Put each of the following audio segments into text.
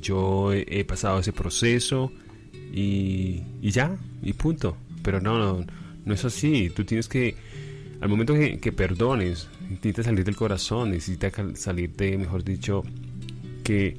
yo he pasado ese proceso y ya, y punto. Pero no es así. Tú tienes que, al momento que perdones, necesita salir del corazón, necesita salir de, mejor dicho, que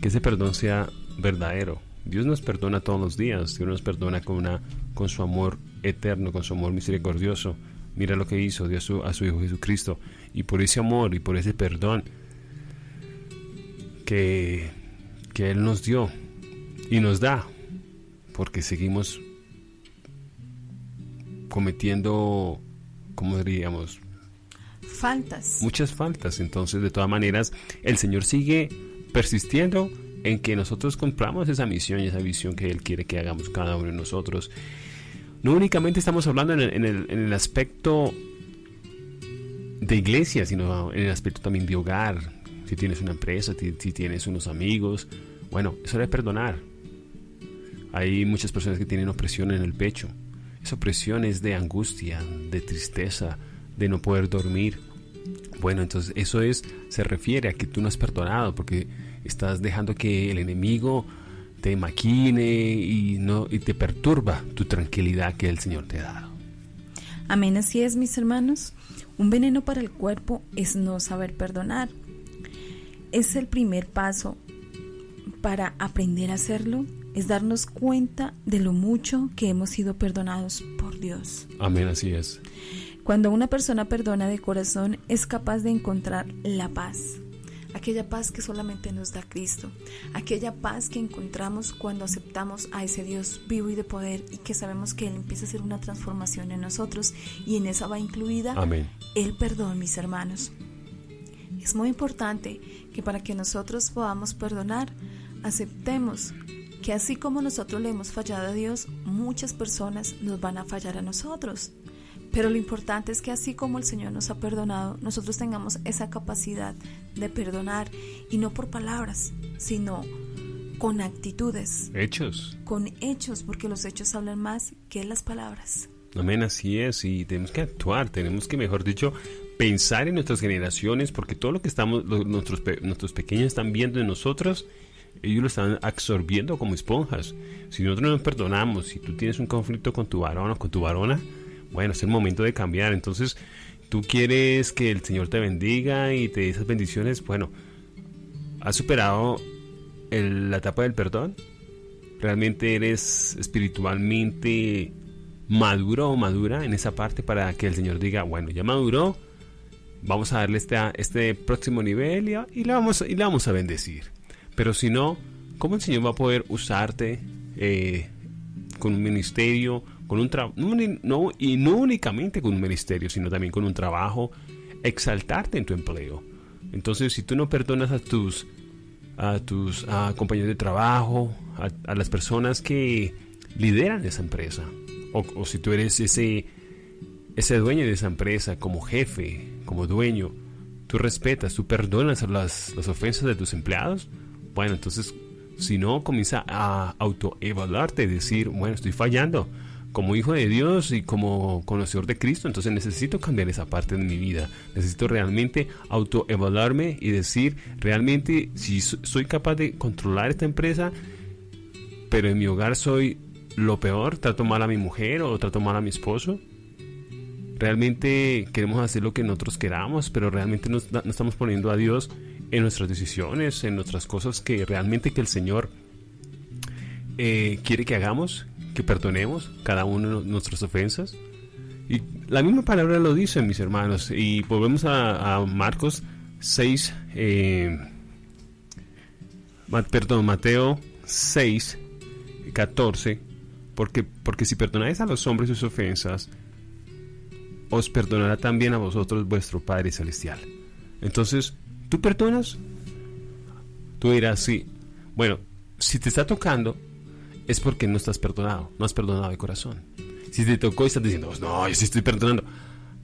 ese perdón sea verdadero. Dios nos perdona todos los días. Dios nos perdona con su amor eterno, con su amor misericordioso. Mira lo que hizo, dio a su Hijo Jesucristo. Y por ese amor y por ese perdón que Él nos dio y nos da, porque seguimos cometiendo, ¿cómo diríamos? Muchas faltas. Entonces, de todas maneras, el Señor sigue persistiendo en que nosotros cumplamos esa misión y esa visión que Él quiere que hagamos cada uno de nosotros. No únicamente estamos hablando en el aspecto de iglesia, sino en el aspecto también de hogar. Si tienes una empresa, si tienes unos amigos, bueno, eso debe perdonar. Hay muchas personas que tienen opresión en el pecho. Esa opresión es de angustia, de tristeza, de no poder dormir. Bueno, entonces eso se refiere a que tú no has perdonado, porque estás dejando que el enemigo te maquine y te perturba tu tranquilidad que el Señor te ha dado. Amén, así es, mis hermanos. Un veneno para el cuerpo es no saber perdonar. Es el primer paso para aprender a hacerlo, es darnos cuenta de lo mucho que hemos sido perdonados por Dios. Amén, así es. Cuando una persona perdona de corazón, es capaz de encontrar la paz. Aquella paz que solamente nos da Cristo, aquella paz que encontramos cuando aceptamos a ese Dios vivo y de poder, y que sabemos que Él empieza a hacer una transformación en nosotros, y en esa va incluida Amén. El perdón, mis hermanos. Es muy importante que para que nosotros podamos perdonar, aceptemos que así como nosotros le hemos fallado a Dios, muchas personas nos van a fallar a nosotros. Pero lo importante es que así como el Señor nos ha perdonado, nosotros tengamos esa capacidad de perdonar, y no por palabras, sino con actitudes. Hechos. Con hechos, porque los hechos hablan más que las palabras. Amén, así es, y tenemos que actuar, tenemos que, mejor dicho, pensar en nuestras generaciones, porque todo lo que nuestros pequeños están viendo en nosotros, ellos lo están absorbiendo como esponjas. Si nosotros no nos perdonamos, si tú tienes un conflicto con tu varón o con tu varona, bueno, es el momento de cambiar. Entonces, tú quieres que el Señor te bendiga y te dé esas bendiciones. Bueno, ¿has superado la etapa del perdón? ¿Realmente eres espiritualmente maduro o madura en esa parte para que el Señor diga, bueno, ya maduró, vamos a darle este próximo nivel y le vamos a bendecir? Pero si no, ¿cómo el Señor va a poder usarte con un ministerio, con un trabajo, no únicamente con un ministerio, sino también con un trabajo, exaltarte en tu empleo? Entonces, si tú no perdonas a tus compañeros de trabajo, a las personas que lideran esa empresa, o si tú eres ese dueño de esa empresa, como jefe, como dueño, tú respetas, tú perdonas las ofensas de tus empleados, bueno, entonces, si no, comienza a autoevaluarte y decir, bueno, estoy fallando como hijo de Dios y como conocedor de Cristo, entonces necesito cambiar esa parte de mi vida. Necesito realmente autoevaluarme y decir, realmente, si soy capaz de controlar esta empresa, pero en mi hogar soy lo peor, trato mal a mi mujer o trato mal a mi esposo. Realmente queremos hacer lo que nosotros queramos, pero realmente no estamos poniendo a Dios en nuestras decisiones, en nuestras cosas que realmente que el Señor quiere que hagamos, que perdonemos cada uno de nuestras ofensas. Y la misma palabra lo dice, mis hermanos. Y volvemos a Marcos 6, Mateo 6, 14. Porque si perdonáis a los hombres sus ofensas, os perdonará también a vosotros vuestro Padre Celestial. Entonces, ¿tú perdonas? Tú dirás, sí. Bueno, si te está tocando, es porque no estás perdonado, no has perdonado de corazón. Si te tocó y estás diciendo, no, yo sí estoy perdonando.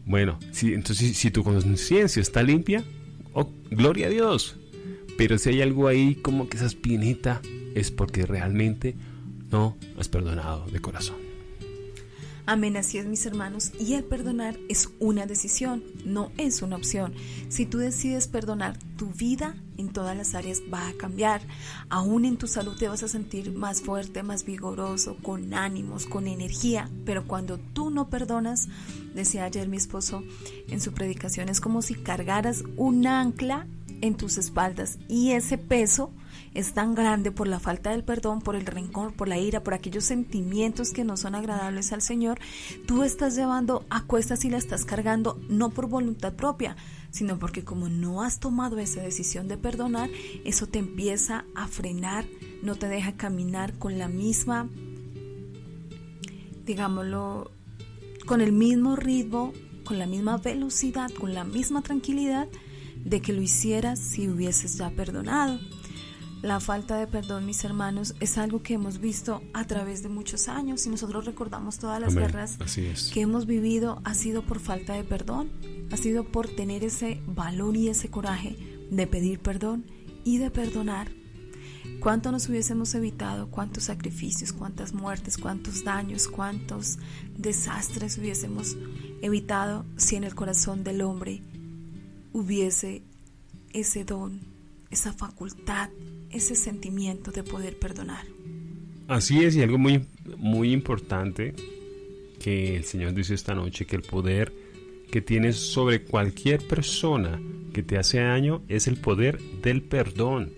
Bueno, entonces si tu conciencia está limpia, oh, gloria a Dios. Pero si hay algo ahí como que esa espinita, es porque realmente no has perdonado de corazón. Amén, así es, mis hermanos, y el perdonar es una decisión, no es una opción. Si tú decides perdonar, tu vida en todas las áreas va a cambiar. Aún en tu salud te vas a sentir más fuerte, más vigoroso, con ánimos, con energía, pero cuando tú no perdonas, decía ayer mi esposo en su predicación, es como si cargaras un ancla en tus espaldas y ese peso es tan grande por la falta del perdón, por el rencor, por la ira, por aquellos sentimientos que no son agradables al Señor. Tú estás llevando a cuestas y la estás cargando no por voluntad propia, sino porque como no has tomado esa decisión de perdonar, eso te empieza a frenar, no te deja caminar con la misma, digámoslo, con el mismo ritmo, con la misma velocidad, con la misma tranquilidad de que lo hicieras si hubieses ya perdonado. La falta de perdón, mis hermanos, es algo que hemos visto a través de muchos años y nosotros recordamos todas las guerras que hemos vivido. Ha sido por falta de perdón, ha sido por tener ese valor y ese coraje de pedir perdón y de perdonar. ¿Cuánto nos hubiésemos evitado? ¿Cuántos sacrificios? ¿Cuántas muertes? ¿Cuántos daños? ¿Cuántos desastres hubiésemos evitado si en el corazón del hombre hubiese ese don, esa facultad, ese sentimiento de poder perdonar? Así es, y algo muy, muy importante que el Señor dice esta noche, que el poder que tienes sobre cualquier persona que te hace daño es el poder del perdón.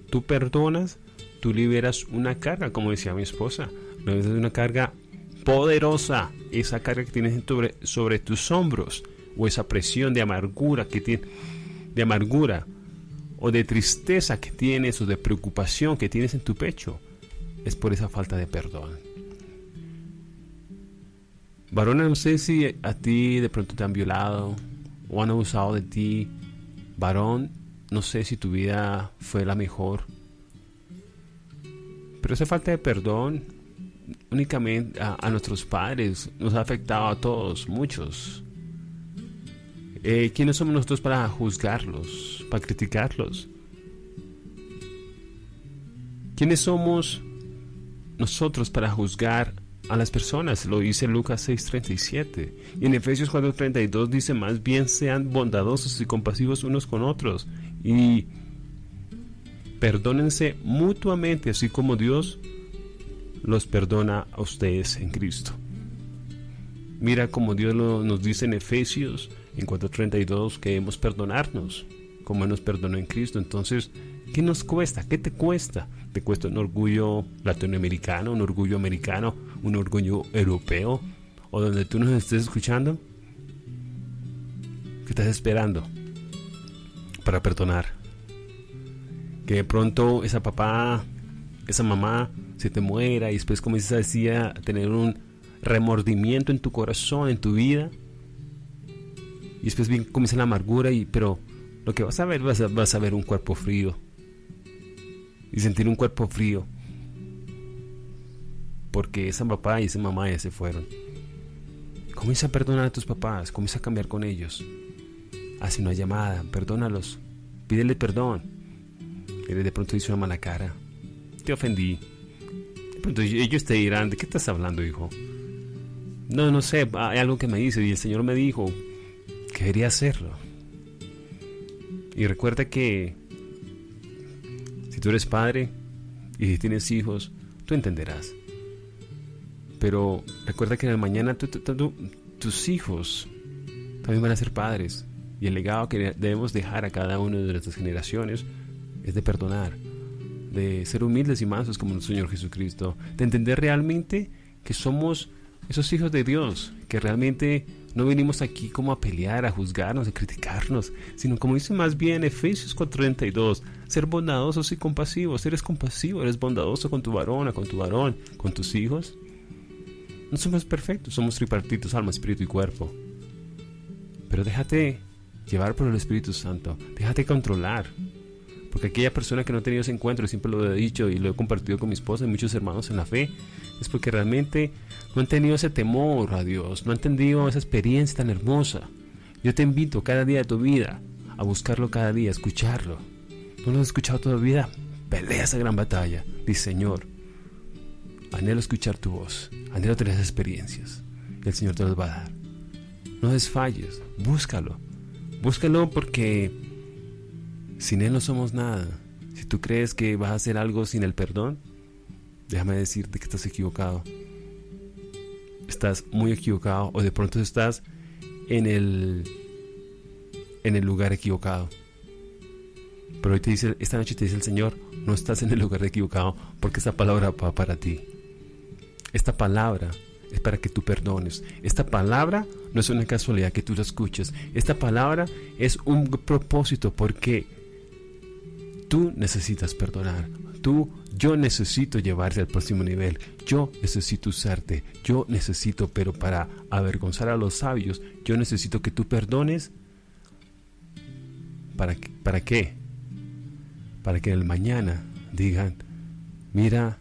Tú perdonas, tú liberas una carga, como decía mi esposa, liberas una carga poderosa, esa carga que tienes sobre tus hombros, o esa presión de amargura que tienes, de amargura o de tristeza que tienes, o de preocupación que tienes en tu pecho, es por esa falta de perdón. Varones, no sé si a ti de pronto te han violado o han abusado de ti. Varón, no sé si tu vida fue la mejor, pero esa falta de perdón únicamente a nuestros padres nos ha afectado a todos, muchos. ¿Quiénes somos nosotros para juzgarlos, para criticarlos? ¿Quiénes somos nosotros para juzgar a las personas? Lo dice Lucas 6:37. Y en Efesios 4:32 dice: más bien sean bondadosos y compasivos unos con otros, y perdónense mutuamente, así como Dios los perdona a ustedes en Cristo. Mira como Dios nos dice en Efesios en 4:32 que debemos perdonarnos como Él nos perdonó en Cristo. Entonces, ¿qué nos cuesta? ¿Qué te cuesta? ¿Te cuesta un orgullo latinoamericano, un orgullo americano, un orgullo europeo, o donde tú nos estés escuchando? ¿Qué estás esperando para perdonar? Que de pronto esa papá, esa mamá se te muera y después comienzas a tener un remordimiento en tu corazón, en tu vida, y después comienza la amargura, pero lo que vas a ver, vas a ver un cuerpo frío y sentir un cuerpo frío porque esa papá y esa mamá ya se fueron. Comienza a perdonar a tus papás, comienza a cambiar con ellos, haz una llamada, perdónalos, pídele perdón. Él de pronto hizo una mala cara, te ofendí, de pronto ellos te dirán: ¿de qué estás hablando, hijo? No sé, hay algo que me dice y el Señor me dijo que debería hacerlo. Y recuerda que si tú eres padre y si tienes hijos, tú entenderás. Pero recuerda que en el mañana tus hijos también van a ser padres, y el legado que debemos dejar a cada una de nuestras generaciones es de perdonar, de ser humildes y mansos como nuestro Señor Jesucristo, de entender realmente que somos esos hijos de Dios, que realmente no venimos aquí como a pelear, a juzgarnos, a criticarnos, sino como dice más bien Efesios 4:32, ser bondadosos y compasivos. Eres compasivo, eres bondadoso con tu varona, con tu varón, con tus hijos. No somos perfectos, somos tripartitos, alma, espíritu y cuerpo. Pero déjate llevar por el Espíritu Santo, déjate controlar. Porque aquella persona que no ha tenido ese encuentro, siempre lo he dicho y lo he compartido con mi esposa y muchos hermanos en la fe, es porque realmente no han tenido ese temor a Dios, no han tenido esa experiencia tan hermosa. Yo te invito cada día de tu vida a buscarlo cada día, a escucharlo. ¿No lo has escuchado todavía? Pelea esa gran batalla. Dice: Señor, anhelo escuchar tu voz, anhelo tener esas experiencias. y el Señor te los va a dar. No desfalles, búscalo porque sin Él no somos nada. Si tú crees que vas a hacer algo sin el perdón, déjame decirte que estás equivocado. Estás muy equivocado, o de pronto estás en el lugar equivocado. Pero hoy esta noche te dice el Señor, no estás en el lugar equivocado, porque esta palabra va para ti. Esta palabra es para que tú perdones. Esta palabra no es una casualidad que tú la escuches. Esta palabra es un propósito, porque tú necesitas perdonar. Yo necesito llevarte al próximo nivel. Yo necesito usarte. Yo necesito, pero para avergonzar a los sabios, yo necesito que tú perdones. ¿Para qué? Para que en el mañana digan, mira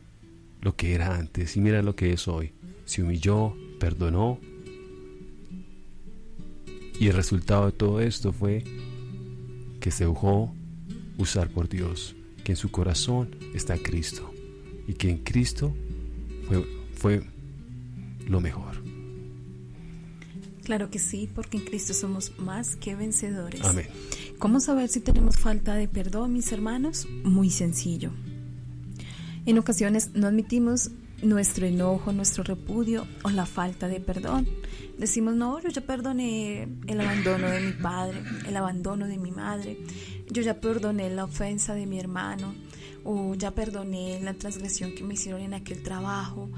lo que era antes y mira lo que es hoy. Se humilló, perdonó, y el resultado de todo esto fue que se dejó usar por Dios, que en su corazón está Cristo, y que en Cristo fue lo mejor. Claro que sí, porque en Cristo somos más que vencedores. Amén. ¿Cómo saber si tenemos falta de perdón, mis hermanos? Muy sencillo. En ocasiones no admitimos nuestro enojo, nuestro repudio o la falta de perdón. Decimos, no, yo ya perdoné el abandono de mi padre, el abandono de mi madre, yo ya perdoné la ofensa de mi hermano, o ya perdoné la transgresión que me hicieron en aquel trabajo,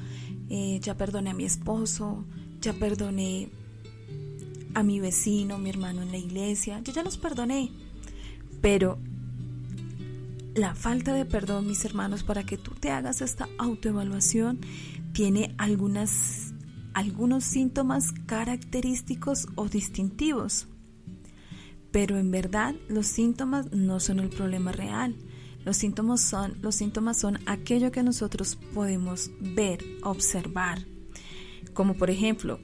ya perdoné a mi esposo, ya perdoné a mi vecino, mi hermano en la iglesia, yo ya los perdoné. Pero la falta de perdón, mis hermanos, para que tú te hagas esta autoevaluación, tiene algunos síntomas característicos o distintivos. Pero en verdad los síntomas no son el problema real. Los síntomas son aquello que nosotros podemos ver, observar. Como por ejemplo,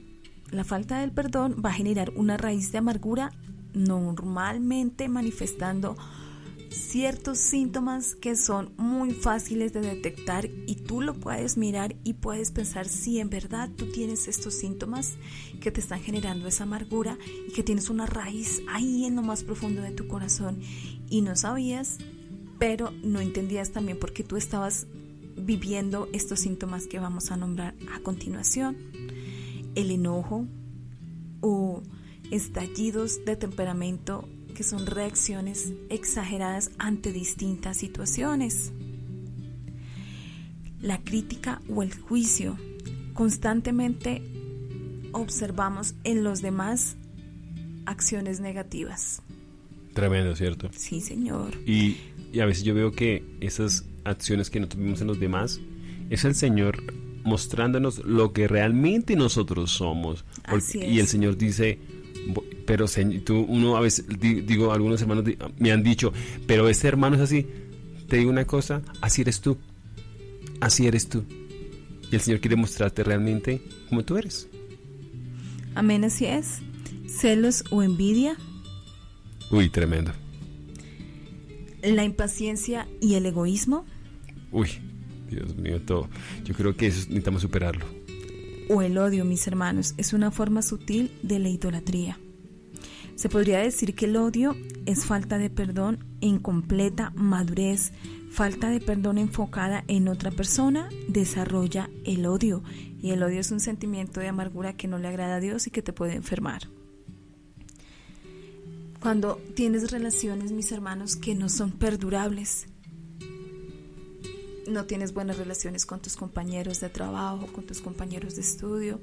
la falta del perdón va a generar una raíz de amargura, normalmente manifestando ciertos síntomas que son muy fáciles de detectar, y tú lo puedes mirar y puedes pensar si en verdad tú tienes estos síntomas que te están generando esa amargura y que tienes una raíz ahí en lo más profundo de tu corazón y no sabías, pero no entendías también porque tú estabas viviendo estos síntomas que vamos a nombrar a continuación. El enojo o estallidos de temperamento, que son reacciones exageradas ante distintas situaciones. La crítica o el juicio. Constantemente observamos en los demás acciones negativas. Tremendo, ¿cierto? Sí, señor. Y a veces yo veo que esas acciones que nosotros vemos en los demás es el Señor mostrándonos lo que realmente nosotros somos. Así es. Y el Señor dice, pero uno a veces, algunos hermanos me han dicho, pero este hermano es así. Te digo una cosa, así eres tú. Así eres tú. Y el Señor quiere mostrarte realmente como tú eres. Amén, así es. Celos o envidia. Uy, tremendo. La impaciencia y el egoísmo. Uy, Dios mío, todo. Yo creo que eso necesitamos superarlo. O el odio, mis hermanos, es una forma sutil de la idolatría. Se podría decir que el odio es falta de perdón en completa madurez. Falta de perdón enfocada en otra persona desarrolla el odio. Y el odio es un sentimiento de amargura que no le agrada a Dios y que te puede enfermar. Cuando tienes relaciones, mis hermanos, que no son perdurables, no tienes buenas relaciones con tus compañeros de trabajo, con tus compañeros de estudio,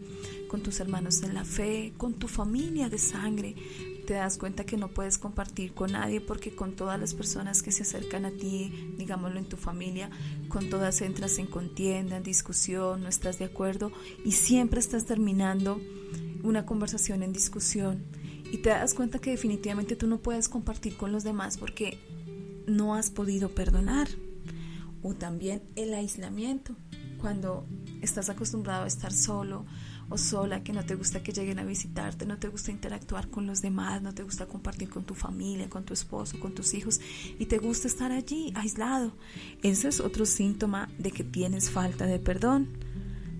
con tus hermanos en la fe, con tu familia de sangre, te das cuenta que no puedes compartir con nadie, porque con todas las personas que se acercan a ti, digámoslo en tu familia, con todas entras en contienda, en discusión, no estás de acuerdo y siempre estás terminando una conversación en discusión, y te das cuenta que definitivamente tú no puedes compartir con los demás porque no has podido perdonar. O también el aislamiento, cuando estás acostumbrado a estar solo o sola, que no te gusta que lleguen a visitarte, no te gusta interactuar con los demás, no te gusta compartir con tu familia, con tu esposo, con tus hijos, y te gusta estar allí aislado. Ese es otro síntoma de que tienes falta de perdón.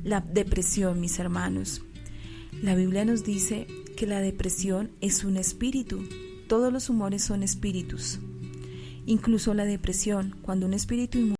La depresión, mis hermanos. La Biblia nos dice que la depresión es un espíritu. Todos los humores son espíritus. Incluso la depresión, cuando un espíritu